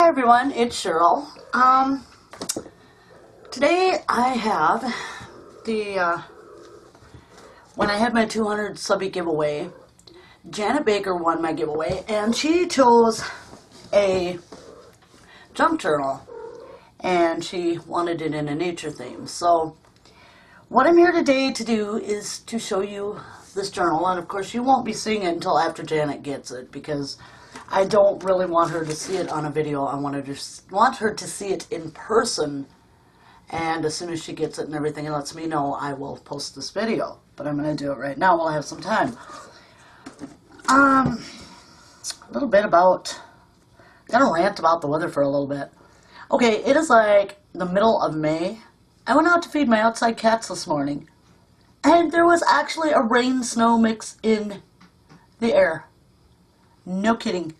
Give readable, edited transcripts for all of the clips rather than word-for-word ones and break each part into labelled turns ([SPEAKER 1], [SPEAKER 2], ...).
[SPEAKER 1] Hi everyone, it's Cheryl. Today I have when I had my 200 Subbie giveaway, Janet Baker won my giveaway, and she chose a junk journal, and she wanted it in a nature theme. So what I'm here today to do is to show you this journal, and of course you won't be seeing it until after Janet gets it, because I don't really want her to see it on a video. I want her to see it in person, and as soon as she gets it and everything and lets me know, I will post this video. But I'm going to do it right now while I have some time. A little bit about, gotta rant about the weather for a little bit. Okay, it is like the middle of May. I went out to feed my outside cats this morning, and there was actually a rain-snow mix in the air. No kidding.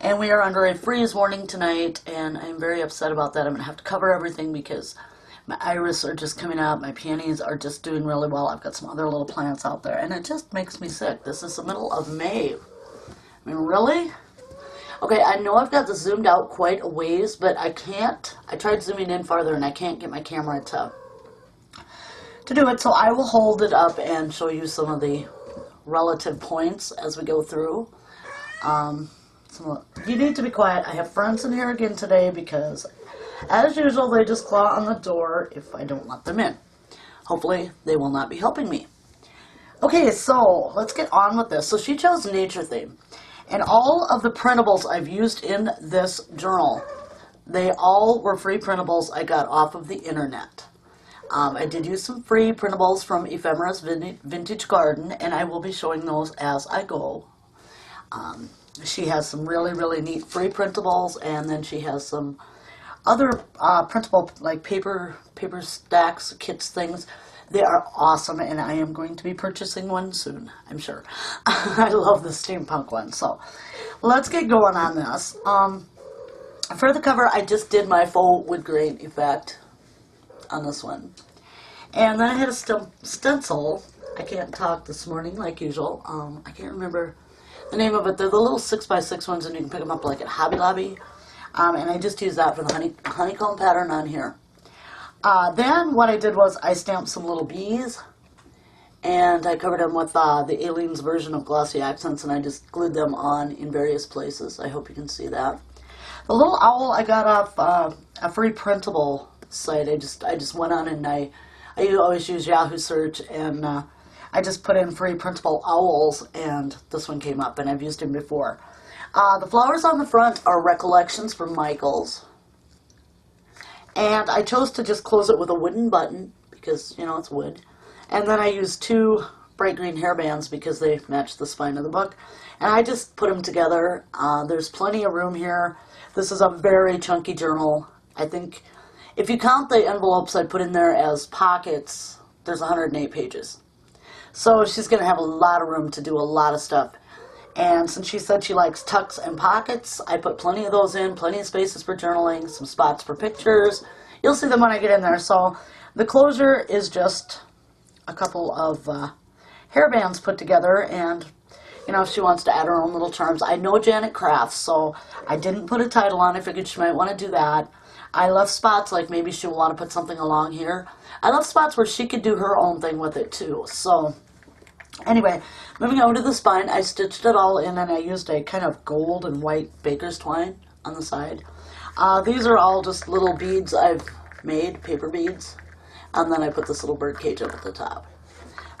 [SPEAKER 1] And we are under a freeze warning tonight, and I'm very upset about that. I'm going to have to cover everything because my iris are just coming up. My peonies are just doing really well. I've got some other little plants out there, and it just makes me sick. This is the middle of May. I mean, really? Okay, I know I've got this zoomed out quite a ways, but I can't. I tried zooming in farther, and I can't get my camera to do it, so I will hold it up and show you some of the relative points as we go through. You need to be quiet. I have friends in here again today because, as usual, they just claw on the door if I don't let them in. Hopefully, they will not be helping me. Okay, so let's get on with this. So she chose nature theme. And all of the printables I've used in this journal, they all were free printables I got off of the internet. I did use some free printables from Ephemera's Vintage Garden, and I will be showing those as I go. She has some really, really neat free printables, and then she has some other printable, like paper stacks, kits, things. They are awesome, and I am going to be purchasing one soon, I'm sure. I love the steampunk one, so let's get going on this. For the cover, I just did my faux wood grain effect on this one. And then I had a stencil. I can't talk this morning like usual. I can't remember the name of it. They're the little 6x6 ones, and you can pick them up like at Hobby Lobby. And I just used that for the honeycomb pattern on here. Then what I did was I stamped some little bees, and I covered them with the Aliens version of Glossy Accents, and I just glued them on in various places. I hope you can see that. The little owl I got off a free printable site. I just went on, and I always use Yahoo search, and I just put in free printable owls, and this one came up, and I've used him before. The flowers on the front are Recollections from Michaels. And I chose to just close it with a wooden button because, you know, it's wood. And then I used two bright green hairbands because they match the spine of the book. And I just put them together. There's plenty of room here. This is a very chunky journal. I think if you count the envelopes I put in there as pockets, there's 108 pages. So she's going to have a lot of room to do a lot of stuff. And since she said she likes tucks and pockets, I put plenty of those in, plenty of spaces for journaling, some spots for pictures. You'll see them when I get in there. So the closure is just a couple of hairbands put together, and, you know, if she wants to add her own little charms. I know Janet crafts, so I didn't put a title on. I figured she might want to do that. I left spots like maybe she'll want to put something along here. I left spots where she could do her own thing with it too. So anyway, moving over to the spine, I stitched it all in, and I used a kind of gold and white baker's twine on the side. These are all just little beads I've made, paper beads, and then I put this little bird cage up at the top.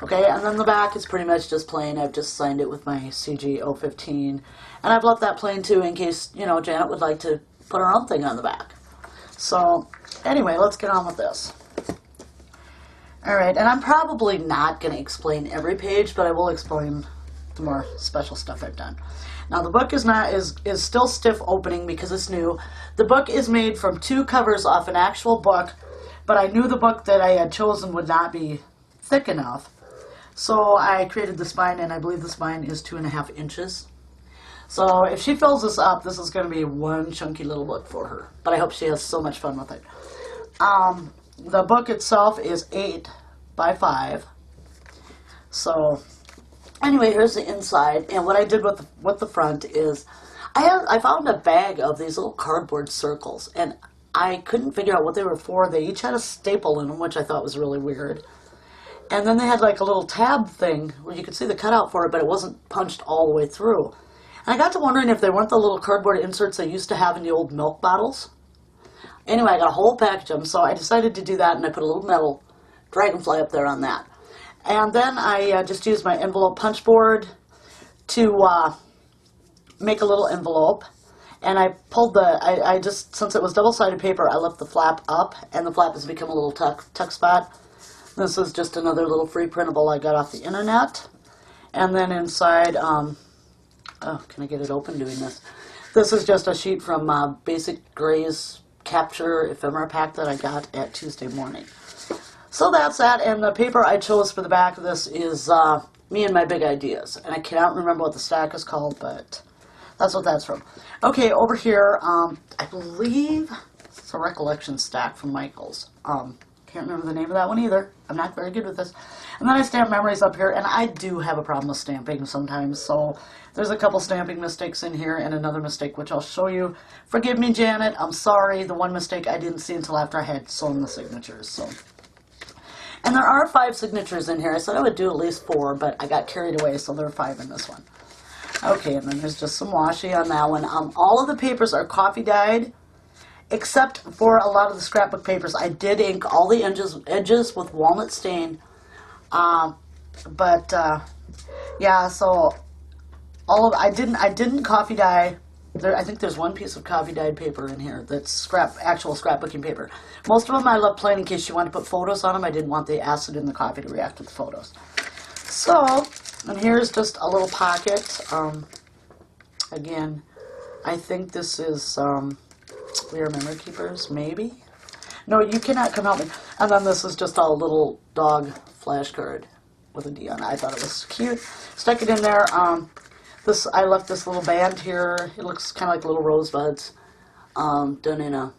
[SPEAKER 1] Okay, and then the back is pretty much just plain. I've just signed it with my CG 015, and I've left that plain too in case, you know, Janet would like to put her own thing on the back. So anyway, let's get on with this. Alright, and I'm probably not going to explain every page, but I will explain the more special stuff I've done. Now the book is still stiff opening because it's new. The book is made from two covers off an actual book, but I knew the book that I had chosen would not be thick enough. So I created the spine, and I believe the spine is 2.5 inches. So if she fills this up, this is going to be one chunky little book for her. But I hope she has so much fun with it. The book itself is 8 by 5. So anyway, here's the inside. And what I did with the front is I found a bag of these little cardboard circles, and I couldn't figure out what they were for. They each had a staple in them, which I thought was really weird. And then they had like a little tab thing where you could see the cutout for it, but it wasn't punched all the way through. And I got to wondering if they weren't the little cardboard inserts they used to have in the old milk bottles. Anyway, I got a whole package of them, so I decided to do that, and I put a little metal dragonfly up there on that. And then I just used my envelope punch board to make a little envelope. And I pulled I just, since it was double-sided paper, I left the flap up, and the flap has become a little tuck spot. This is just another little free printable I got off the internet. And then inside, oh, can I get it open doing this? This is just a sheet from Basic Gray's Capture Ephemera pack that I got at Tuesday morning. So that's that, and the paper I chose for the back of this is me and my big ideas. And I cannot remember what the stack is called, but that's what that's from. Okay, over here, I believe it's a recollection stack from Michael's. Can't remember the name of that one either. I'm not very good with this. And then I stamp memories up here, and I do have a problem with stamping sometimes, so there's a couple stamping mistakes in here and another mistake which I'll show you. Forgive me, Janet, I'm sorry. The one mistake I didn't see until after I had sewn the signatures. So, and there are 5 signatures in here. I said I would do at least 4, but I got carried away, so there are 5 in this one. Okay, and then there's just some washi on that one. All of the papers are coffee dyed, except for a lot of the scrapbook papers. I did ink all the edges with walnut stain, yeah. So I didn't coffee dye. I think there's one piece of coffee dyed paper in here that's actual scrapbooking paper. Most of them I left plain in case you want to put photos on them. I didn't want the acid in the coffee to react with the photos. So, and here's just a little pocket. Again, I think this is. We are memory keepers, maybe? No, you cannot come help me. And then this is just a little dog flashcard with a D on it. I thought it was cute. Stuck it in there. I left this little band here. It looks kind of like little rosebuds done in a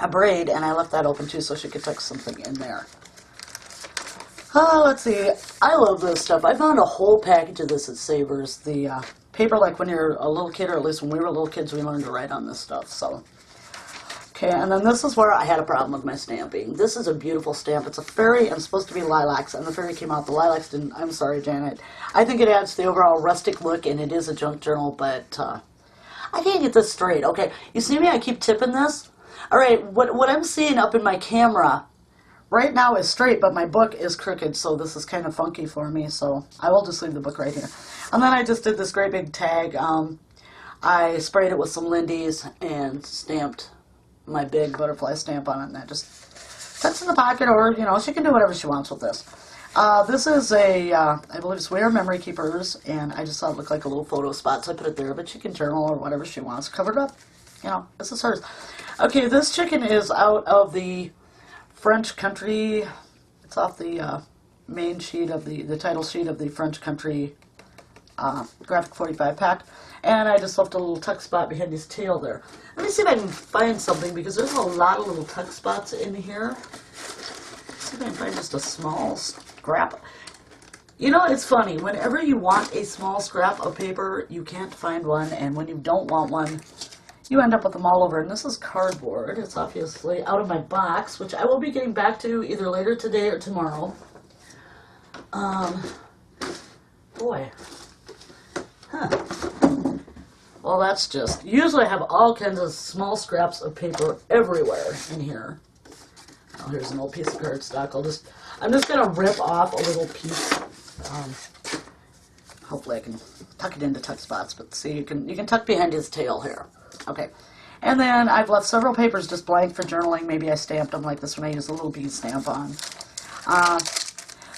[SPEAKER 1] braid, and I left that open too so she could tuck something in there. Let's see. I love this stuff. I found a whole package of this at Savers. The paper, like when you're a little kid, or at least when we were little kids, we learned to write on this stuff. So, okay, and then this is where I had a problem with my stamping. This is a beautiful stamp. It's a fairy and supposed to be lilacs, and the fairy came out. The lilacs didn't. I'm sorry, Janet. I think it adds to the overall rustic look, and it is a junk journal, but I can't get this straight. Okay, you see me? I keep tipping this. All right, what I'm seeing up in my camera right now is straight, but my book is crooked, so this is kind of funky for me, so I will just leave the book right here. And then I just did this great big tag. I sprayed it with some Lindy's and stamped my big butterfly stamp on it, and that just sits in the pocket, or, you know, she can do whatever she wants with this. This is I believe it's We Are Memory Keepers, and I just thought it looked like a little photo spot, so I put it there, but she can journal or whatever she wants. Cover it up. You know, this is hers. Okay, this chicken is out of the French Country. It's off the main sheet of the title sheet of the French Country Graphic 45 pack, and I just left a little tuck spot behind his tail there. Let me see if I can find something, because there's a lot of little tuck spots in here. Let's see if I can find just a small scrap. You know, it's funny, whenever you want a small scrap of paper, you can't find one, and when you don't want one, you end up with them all over. And this is cardboard. It's obviously out of my box, which I will be getting back to either later today or tomorrow. Boy. Huh. Well, that's just... Usually I have all kinds of small scraps of paper everywhere in here. Oh, here's an old piece of cardstock. I'm just going to rip off a little piece. Hopefully I can tuck it into tuck spots, but see, you can tuck behind his tail here. Okay. And then I've left several papers just blank for journaling. Maybe I stamped them like this one. I used a little bead stamp on.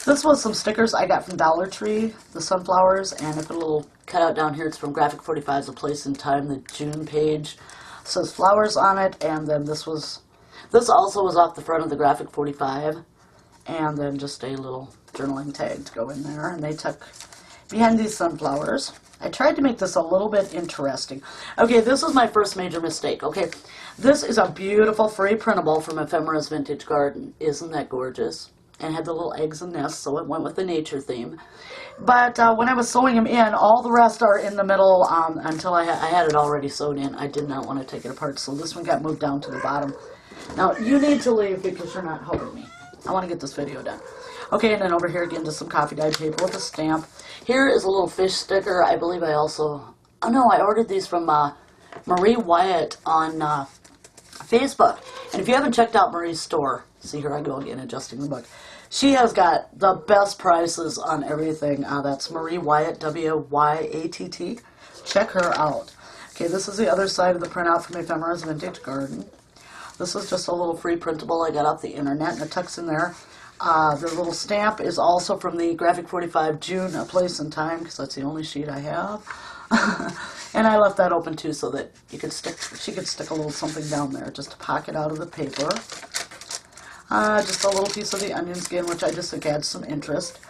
[SPEAKER 1] This was some stickers I got from Dollar Tree, the sunflowers, and I put a little cutout down here. It's from Graphic 45's A Place in Time, the June page. It says flowers on it, and then this also was off the front of the Graphic 45, and then just a little journaling tag to go in there, and they tuck behind these sunflowers. I tried to make this a little bit interesting. Okay, this was my first major mistake. Okay, this is a beautiful free printable from Ephemera's Vintage Garden. Isn't that gorgeous? and had the little eggs and nests, so it went with the nature theme. But when I was sewing them in, all the rest are in the middle until I had it already sewed in. I did not want to take it apart, so this one got moved down to the bottom. Now, you need to leave because you're not helping me. I want to get this video done. Okay, and then over here again, just some coffee dyed paper with a stamp. Here is a little fish sticker. I believe I also... Oh, no, I ordered these from Marie Wyatt on Facebook. And if you haven't checked out Marie's store, see, here I go again, adjusting the book. She has got the best prices on everything. That's Marie Wyatt, W-Y-A-T-T. Check her out. Okay, this is the other side of the printout from Ephemera's Vintage Garden. This is just a little free printable I got off the internet, and it tucks in there. The little stamp is also from the Graphic 45 June, A Place and Time, because that's the only sheet I have. And I left that open too so that she could stick a little something down there just to pocket out of the paper. Just a little piece of the onion skin, which I just think adds some interest.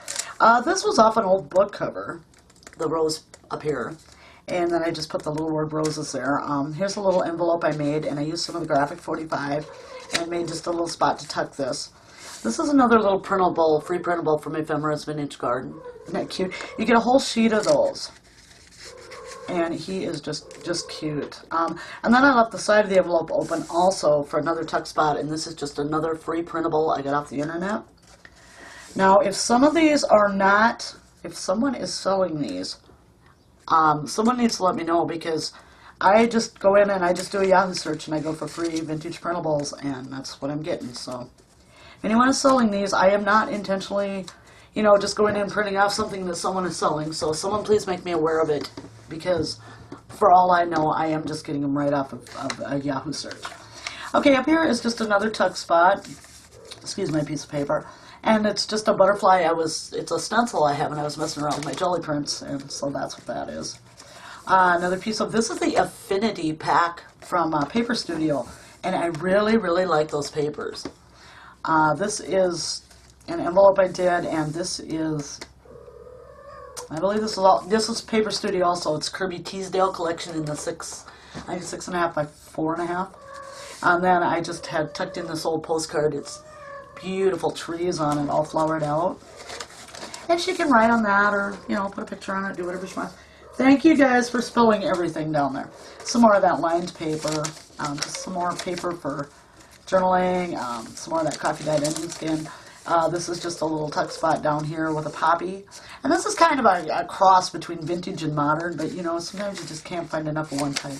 [SPEAKER 1] This was off an old book cover, the rose up here. And then I just put the little word roses there. Here's a little envelope I made, and I used some of the Graphic 45 and made just a little spot to tuck this. This is another little printable, free printable from Ephemera's Vintage Garden. Isn't that cute? You get a whole sheet of those. And he is just cute. And then I left the side of the envelope open also for another tuck spot, and this is just another free printable I got off the internet. Now, if some of these are not, if someone is selling these, someone needs to let me know, because I just go in and I just do a Yahoo search and I go for free vintage printables, and that's what I'm getting. So if anyone is selling these, I am not intentionally, you know, just going in and printing off something that someone is selling. So someone please make me aware of it, because for all I know, I am just getting them right off of a Yahoo search. Okay, up here is just another tuck spot. Excuse my piece of paper. And it's just a butterfly. It's a stencil I have, and I was messing around with my jelly prints, and so that's what that is. Another piece of, this is the Affinity pack from Paper Studio, and I really, really like those papers. This is an envelope I did, and this is, I believe this is Paper Studio also. It's Kirby Teasdale collection in the 6.5 by 4.5. And then I just had tucked in this old postcard. It's beautiful trees on it, all flowered out. And she can write on that, or, you know, put a picture on it, do whatever she wants. Thank you guys for spilling everything down there. Some more of that lined paper, just some more paper for journaling, some more of that coffee dyed onion skin. This is just a little tuck spot down here with a poppy. And this is kind of a cross between vintage and modern, but, you know, sometimes you just can't find enough of one type.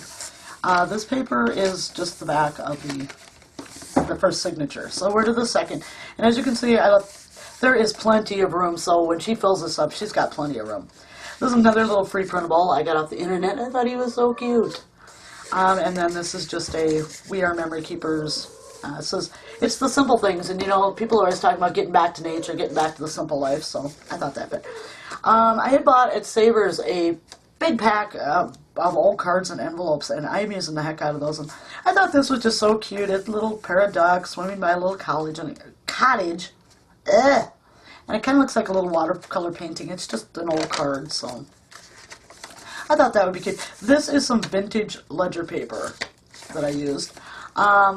[SPEAKER 1] This paper is just the back of the first signature. So we're to the second. And as you can see, there is plenty of room, so when she fills this up, she's got plenty of room. This is another little free printable I got off the internet. I thought he was so cute. And then this is just a We Are Memory Keepers. It says, it's the simple things, and you know, people are always talking about getting back to nature, getting back to the simple life, so I thought that fit. I had bought at Savers a big pack of old cards and envelopes, and I'm using the heck out of those, and I thought this was just so cute. It's a little pair of ducks swimming by a little cottage. Ugh. And it kind of looks like a little watercolor painting. It's just an old card, so I thought that would be cute. This is some vintage ledger paper that I used.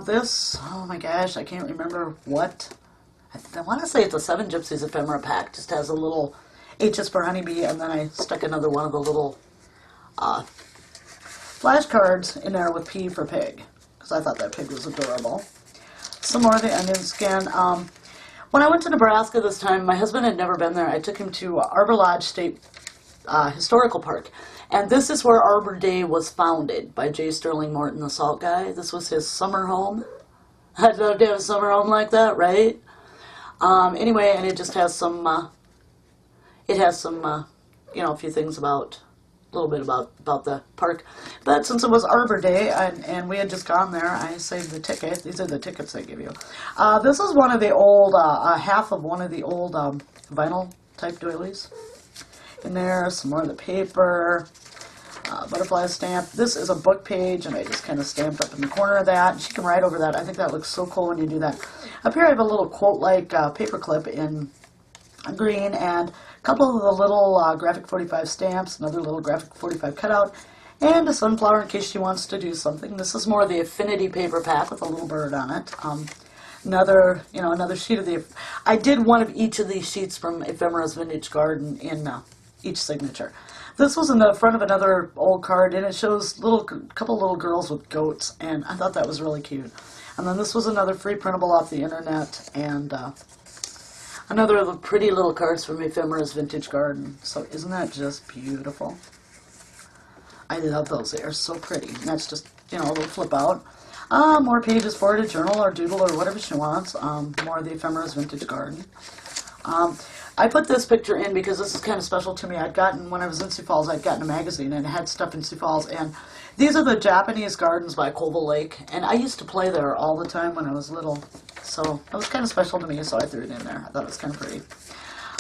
[SPEAKER 1] This, oh my gosh, I can't remember what. I want to say it's a 7 Gypsies ephemera pack. Just has a little H's for honeybee, and then I stuck another one of the little flashcards in there with P for pig, because I thought that pig was adorable. Some more of the onion skin. When I went to Nebraska this time, my husband had never been there. I took him to Arbor Lodge State Historical Park. And this is where Arbor Day was founded by J. Sterling Morton, the salt guy. This was his summer home. I'd love to have a summer home like that, right? Anyway, and it just has some, you know, a few things about, a little bit about the park. But since it was Arbor Day, and we had just gone there, I saved the ticket. These are the tickets they give you. This is one of the old, half of one of the old vinyl type doilies. In there, some more of the paper, butterfly stamp. This is a book page, and I just kind of stamped up in the corner of that. And she can write over that. I think that looks so cool when you do that. Up here I have a little quote-like paper clip in green, and a couple of the little Graphic 45 stamps, another little Graphic 45 cutout, and a sunflower in case she wants to do something. This is more of the Affinity paper pack with a little bird on it. Another, another sheet of the. I did one of each of these sheets from Ephemera's Vintage Garden in each signature. This was in the front of another old card, and it shows couple little girls with goats, and I thought that was really cute. And then this was another free printable off the internet, and another of the pretty little cards from Ephemera's Vintage Garden. So isn't that just beautiful? I love those. They are so pretty. And that's just, a little flip out. More pages for it, a journal or doodle or whatever she wants. More of the Ephemera's Vintage Garden. I put this picture in because this is kind of special to me. When I was in Sioux Falls, I'd gotten a magazine and it had stuff in Sioux Falls. And these are the Japanese gardens by Koval Lake. And I used to play there all the time when I was little. So it was kind of special to me, so I threw it in there. I thought it was kind of pretty.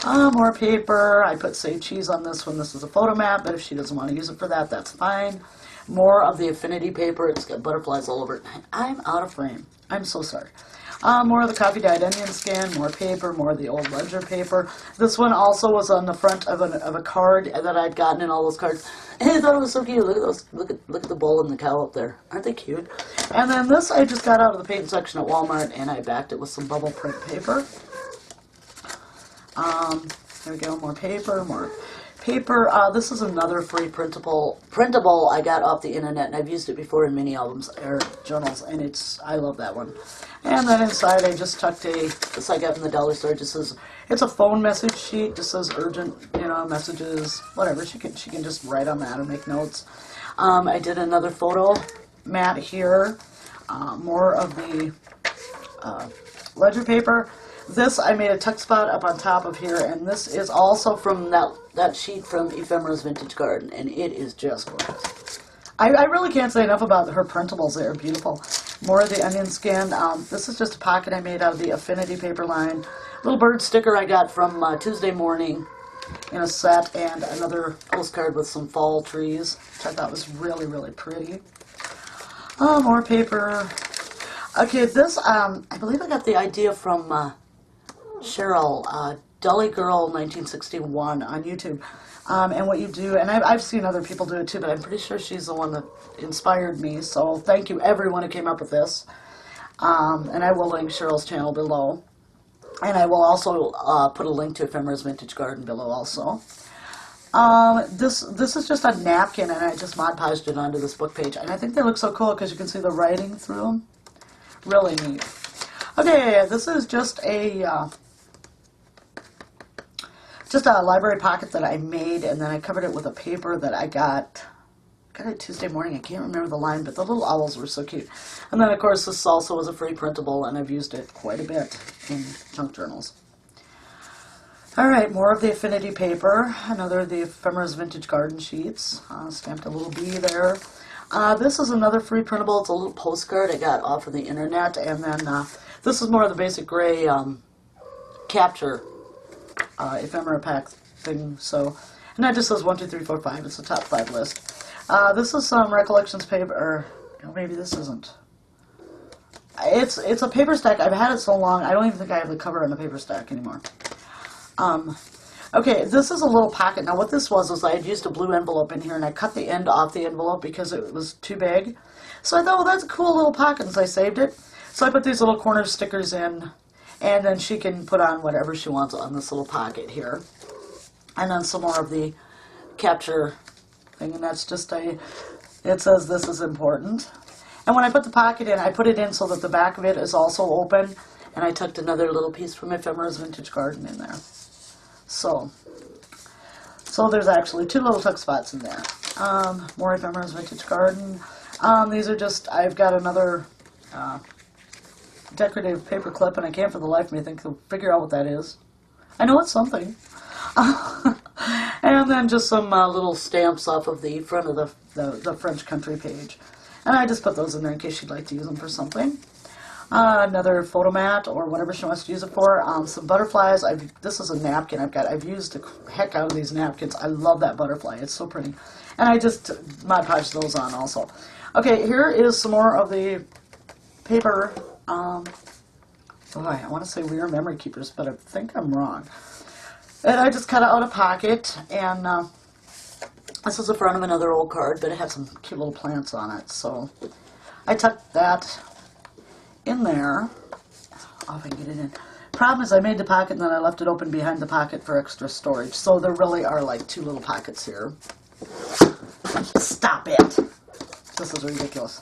[SPEAKER 1] More paper. I put Save Cheese on this one. This is a photo map, but if she doesn't want to use it for that, that's fine. More of the affinity paper. It's got butterflies all over it. I'm out of frame. I'm so sorry. More of the coffee dyed onion scan, more paper, more of the old ledger paper. This one also was on the front of a card that I'd gotten in all those cards. And I thought it was so cute. Look at those. Look at the bull and the cow up there. Aren't they cute? And then this I just got out of the paint section at Walmart, and I backed it with some bubble print paper. There we go. More paper. More paper. This is another free printable I got off the internet, and I've used it before in mini albums or journals, and I love that one. And then inside I just tucked this I got from the dollar store. Just says, it's a phone message sheet. Just says urgent, messages, whatever. She can just write on that and make notes. I did another photo mat here. More of the ledger paper. This I made a tuck spot up on top of here, and this is also from that sheet from Ephemera's Vintage Garden, and it is just gorgeous. I really can't say enough about her printables. They are beautiful. More of the onion scan. This is just a pocket I made out of the affinity paper line. Little bird sticker I got from Tuesday Morning in a set, and another postcard with some fall trees, which I thought was really, really pretty. More paper. Okay, this, I believe I got the idea from Cheryl, Dolly Girl 1961 on YouTube. And what you do, and I've seen other people do it too, but I'm pretty sure she's the one that inspired me, so thank you everyone who came up with this. And I will link Cheryl's channel below. And I will also put a link to Ephemera's Vintage Garden below also. This is just a napkin, and I just Mod Podged it onto this book page. And I think they look so cool because you can see the writing through them. Really neat. Okay, this is just a library pocket that I made, and then I covered it with a paper that I got it Tuesday Morning. I can't remember the line, but the little owls were so cute. And then, of course, this also was a free printable, and I've used it quite a bit in junk journals. All right, more of the affinity paper. Another of the Ephemera's Vintage Garden sheets. Stamped a little bee there. This is another free printable. It's a little postcard I got off of the internet, and then this is more of the basic gray capture ephemera pack thing. So, and that just says 1, 2, 3, 4, 5. It's the top 5 list. This is some recollections paper, or maybe this isn't. It's a paper stack. I've had it so long, I don't even think I have the cover on the paper stack anymore. Okay, this is a little pocket. Now what this was I had used a blue envelope in here, and I cut the end off the envelope because it was too big. So I thought, well, that's a cool little pocket, and so I saved it. So I put these little corner stickers in, and then she can put on whatever she wants on this little pocket here. And then some more of the capture thing, and that's just it says this is important. And when I put the pocket in, I put it in so that the back of it is also open, and I tucked another little piece from Ephemera's Vintage Garden in there. So there's actually 2 little tuck spots in there. More Ephemera's Vintage Garden. These are just, I've got another decorative paper clip, and I can't for the life of me figure out what that is. I know it's something. And then just some little stamps off of the front of the French country page. And I just put those in there in case she'd like to use them for something. Another photo mat or whatever she wants to use it for. Some butterflies. This is a napkin I've used the heck out of these napkins. I love that butterfly. It's so pretty. And I just Mod Podged those on also. Okay, here is some more of the paper. Boy, I want to say we are memory keepers, but I think I'm wrong. And I just cut out a pocket, and this is the front of another old card, but it had some cute little plants on it. So I tucked that in there. Oh, if I can get it in. Problem is I made the pocket and then I left it open behind the pocket for extra storage. So there really are like 2 little pockets here. Stop it. This is ridiculous.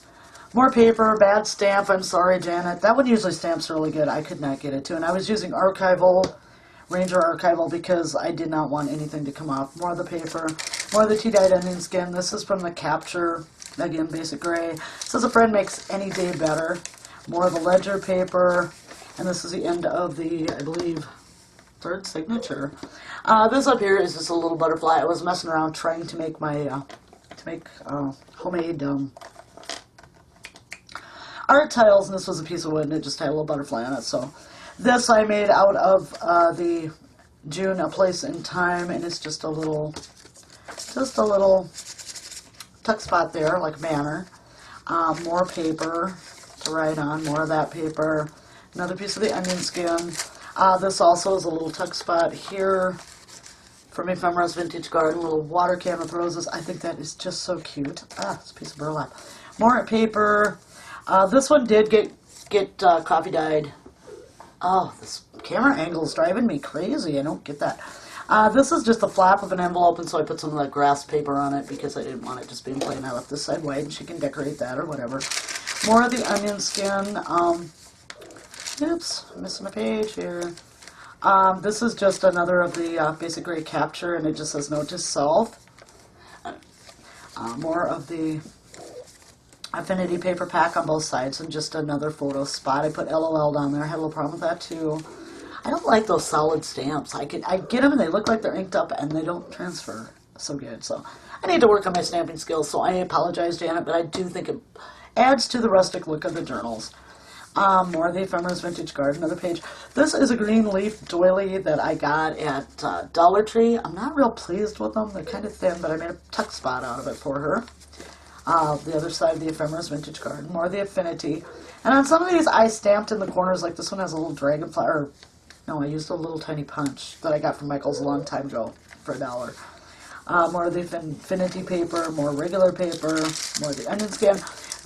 [SPEAKER 1] More paper, bad stamp. I'm sorry, Janet. That one usually stamps really good. I could not get it to. And I was using Archival, Ranger Archival, because I did not want anything to come off. More of the paper. More of the tea-dyed onion skin. This is from the Capture. Again, basic gray. Says a friend makes any day better. More of the ledger paper. And this is the end of the, I believe, 3rd signature. This up here is just a little butterfly. I was messing around trying to make my, homemade art tiles, and this was a piece of wood, and it just had a little butterfly on it. So this I made out of the June A Place in Time, and it's just a little tuck spot there, like a banner. More paper to write on, more of that paper. Another piece of the onion skin. This also is a little tuck spot here from Ephemera's Vintage Garden. Little water can with roses. I think that is just so cute. It's a piece of burlap. More paper. This one did get coffee dyed. Oh, this camera angle is driving me crazy. I don't get that. This is just the flap of an envelope, and so I put some of that grass paper on it because I didn't want it just being plain. I left this side white, and she can decorate that or whatever. More of the onion skin. Oops, I'm missing a page here. This is just another of the basic gray Capture, and it just says note to self. More of the affinity paper pack on both sides, and just another photo spot. I put LOL down there. I had a little problem with that too. I don't like those solid stamps. I get them and they look like they're inked up and they don't transfer so good. So I need to work on my stamping skills. So I apologize, Janet, but I do think it adds to the rustic look of the journals. More of the Ephemera's Vintage Garden, another page. This is a green leaf doily that I got at Dollar Tree. I'm not real pleased with them. They're kind of thin, but I made a tuck spot out of it for her. The other side of the Ephemera's Vintage Garden. More of the Affinity. And on some of these, I stamped in the corners, like this one has a little dragonfly, or no, I used a little tiny punch that I got from Michael's a long time ago for $1. More of the Affinity paper, more regular paper, more of the onion skin.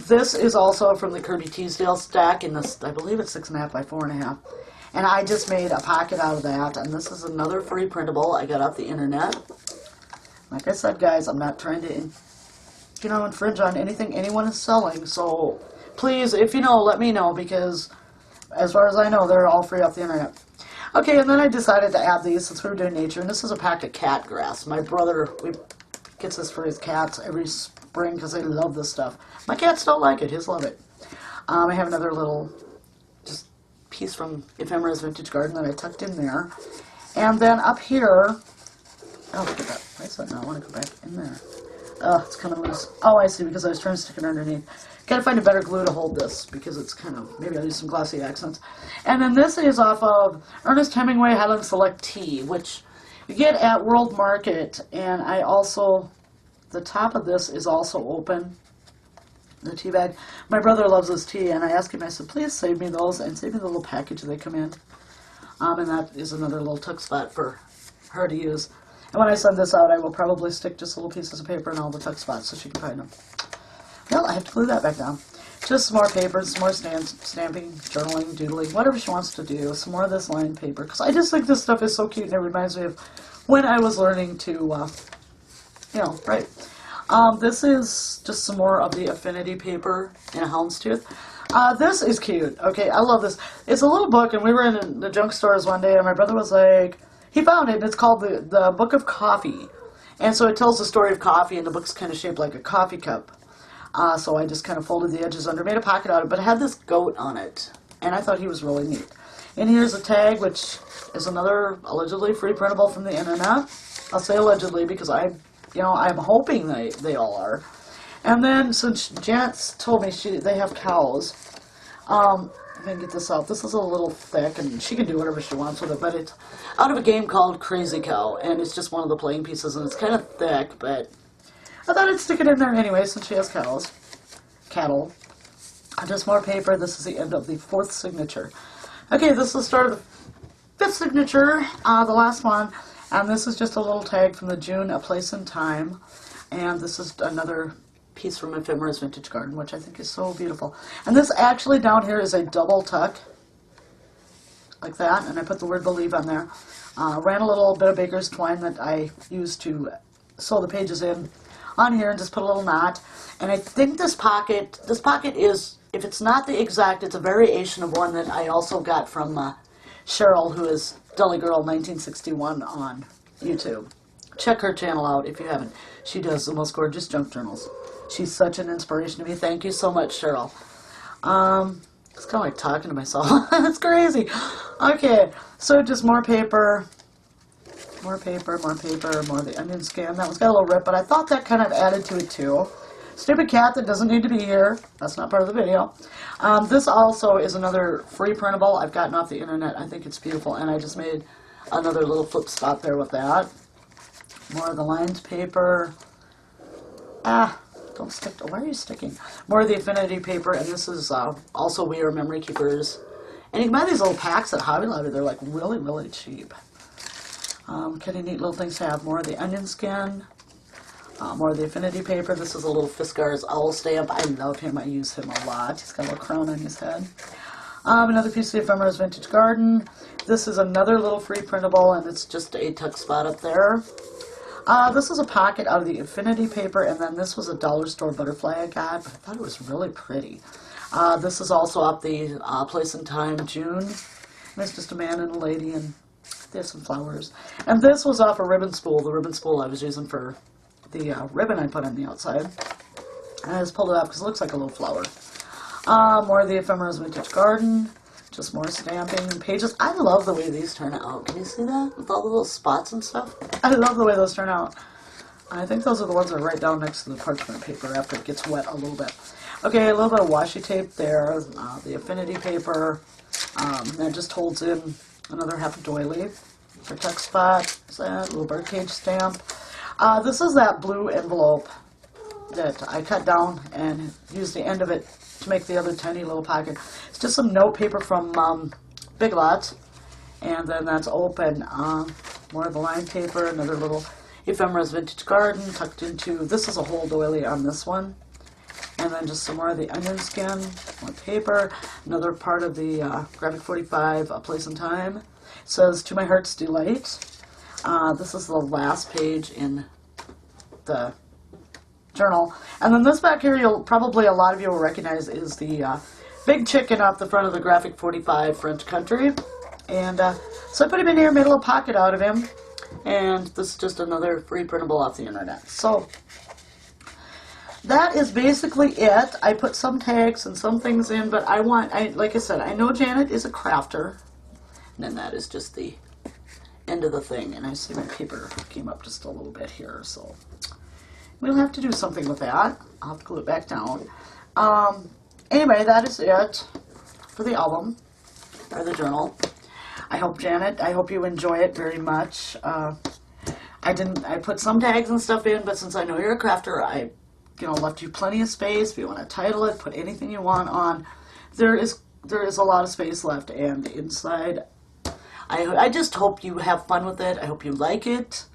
[SPEAKER 1] This is also from the Kirby Teasdale stack in this, I believe it's 6.5 by 4.5. And I just made a pocket out of that, and this is another free printable I got off the internet. Like I said, guys, I'm not trying to, infringe on anything anyone is selling, so please, if you know, let me know, because as far as I know, they're all free off the internet. Okay, and then I decided to add these since we were doing nature, and this is a pack of cat grass. My brother gets this for his cats every spring because they love this stuff. My cats don't like it. His love it. I have another little just piece from Ephemera's Vintage Garden that I tucked in there. And then up here, oh, look at that. Wait a second, I want to go back in there. Oh, it's kind of loose. Oh, I see, because I was trying to stick it underneath. Gotta find a better glue to hold this, because it's kind of, maybe I'll use some glossy accents. And then this is off of Ernest Hemingway Highland Select Tea, which you get at World Market. And I also, the top of this is also open, the tea bag. My brother loves this tea, and I asked him, I said, please save me those, and save me the little package they come in. And that is another little tuck spot for her to use. And when I send this out, I will probably stick just little pieces of paper in all the tuck spots so she can find them. Well, I have to glue that back down. Just some more paper, some more stamping, journaling, doodling, whatever she wants to do. Some more of this lined paper, because I just think this stuff is so cute, and it reminds me of when I was learning to, write. This is just some more of the Affinity paper in a houndstooth. This is cute. Okay, I love this. It's a little book, and we were in the junk stores one day, and my brother was like, he found it, and it's called the Book of Coffee. And so it tells the story of coffee, and the book's kind of shaped like a coffee cup. So I just kind of folded the edges under, made a pocket out of it, but it had this goat on it, and I thought he was really neat. And here's a tag, which is another allegedly free printable from the internet. I'll say allegedly because I'm hoping they all are. And then, since Janet's told me they have cows, I can get this out. This is a little thick, and she can do whatever she wants with it, but it's out of a game called Crazy Cow, and it's just one of the playing pieces, and it's kind of thick, but I thought I'd stick it in there anyway, since she has cows. Cattle. Just more paper. This is the end of the 4th signature. Okay, this is the start of the 5th signature, the last one, and this is just a little tag from the June A Place in Time, and this is another piece from Ephemera's Vintage Garden, which I think is so beautiful. And this actually down here is a double tuck. like that, and I put the word believe on there. Ran a little bit of baker's twine that I used to sew the pages in on here and just put a little knot. And I think this pocket is, if it's not the exact, it's a variation of one that I also got from Cheryl, who is Deli Girl 1961 on YouTube. Check her channel out if you haven't. She does the most gorgeous junk journals. She's such an inspiration to me. Thank you so much, Cheryl. It's kind of like talking to myself. That's crazy. Okay, so just more paper, more of the onion skin. That one's got a little rip, but I thought that kind of added to it too. Stupid cat that doesn't need to be here. That's not part of the video. This also is another free printable I've gotten off the internet. I think it's beautiful, and I just made another little flip spot there with that. More of the lined paper. Don't stick to, why are you sticking? More of the affinity paper, and this is also We Are Memory Keepers. And you can buy these little packs at Hobby Lobby. They're like really, really cheap. Kind of neat little things to have. More of the onion skin. More of the affinity paper. This is a little Fiskars owl stamp. I love him. I use him a lot. He's got a little crown on his head. Another piece of the Ephemera's Vintage Garden. This is another little free printable, and it's just a tuck spot up there. This is a pocket out of the affinity paper, and then this was a dollar store butterfly I got, but I thought it was really pretty. This is also up the Place and Time June. And it's just a man and a lady, and they have some flowers. And this was off a ribbon spool, the ribbon spool I was using for the ribbon I put on the outside. And I just pulled it off because it looks like a little flower. More of the Ephemera's Vintage Garden. Just more stamping pages. I love the way these turn out. Can you see that? With all the little spots and stuff? I love the way those turn out. I think those are the ones that are right down next to the parchment paper after it gets wet a little bit. Okay, a little bit of washi tape there. The affinity paper. That just holds in another half a doily. For tuck spot. That little birdcage stamp. This is that blue envelope that I cut down and used the end of it to make the other tiny little pocket. It's just some note paper from Big Lots, and then that's open. More of the lined paper, another little Ephemera's Vintage Garden tucked into, this is a whole doily on this one, and then just some more of the onion skin, more paper, another part of the Graphic 45 Place and Time. It says, To My Heart's Delight. This is the last page in the journal. And then this back here, probably a lot of you will recognize, is the big chicken off the front of the Graphic 45 French Country. And so I put him in here, made a little pocket out of him. And this is just another free printable off the internet. So that is basically it. I put some tags and some things in, but like I said, I know Janet is a crafter. And then that is just the end of the thing. And I see my paper came up just a little bit here, so we'll have to do something with that. I'll have to glue it back down. Anyway, that is it for the album, or the journal. I hope you enjoy it very much. I put some tags and stuff in, but since I know you're a crafter, I left you plenty of space. If you want to title it, put anything you want on. There is a lot of space left, and inside, I just hope you have fun with it. I hope you like it.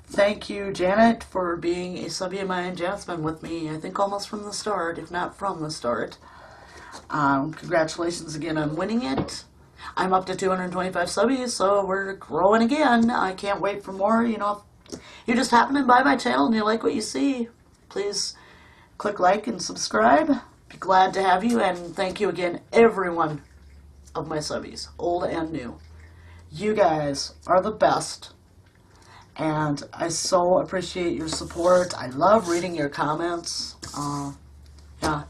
[SPEAKER 1] Thank you, Janet, for being a subby of mine. Janet's been with me, I think, almost from the start, if not from the start. Congratulations again on winning it. I'm up to 225 subbies, so we're growing again. I can't wait for more. You know, if you're just happening by my channel and you like what you see, please click like and subscribe. Be glad to have you, and thank you again, every one of my subbies, old and new. You guys are the best. And I so appreciate your support. I love reading your comments. Yeah,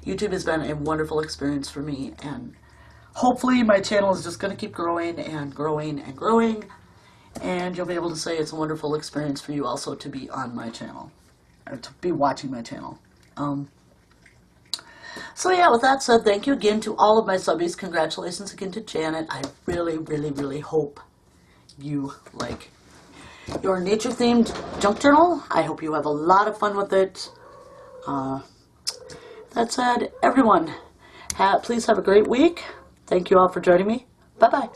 [SPEAKER 1] YouTube has been a wonderful experience for me, and hopefully my channel is just going to keep growing and growing and growing, and you'll be able to say it's a wonderful experience for you also to be on my channel, or to be watching my channel. So yeah, with that said, thank you again to all of my subbies. Congratulations again to Janet. I really, really, really hope you like your nature-themed junk journal. I hope you have a lot of fun with it. That said, everyone, please have a great week. Thank you all for joining me. Bye-bye.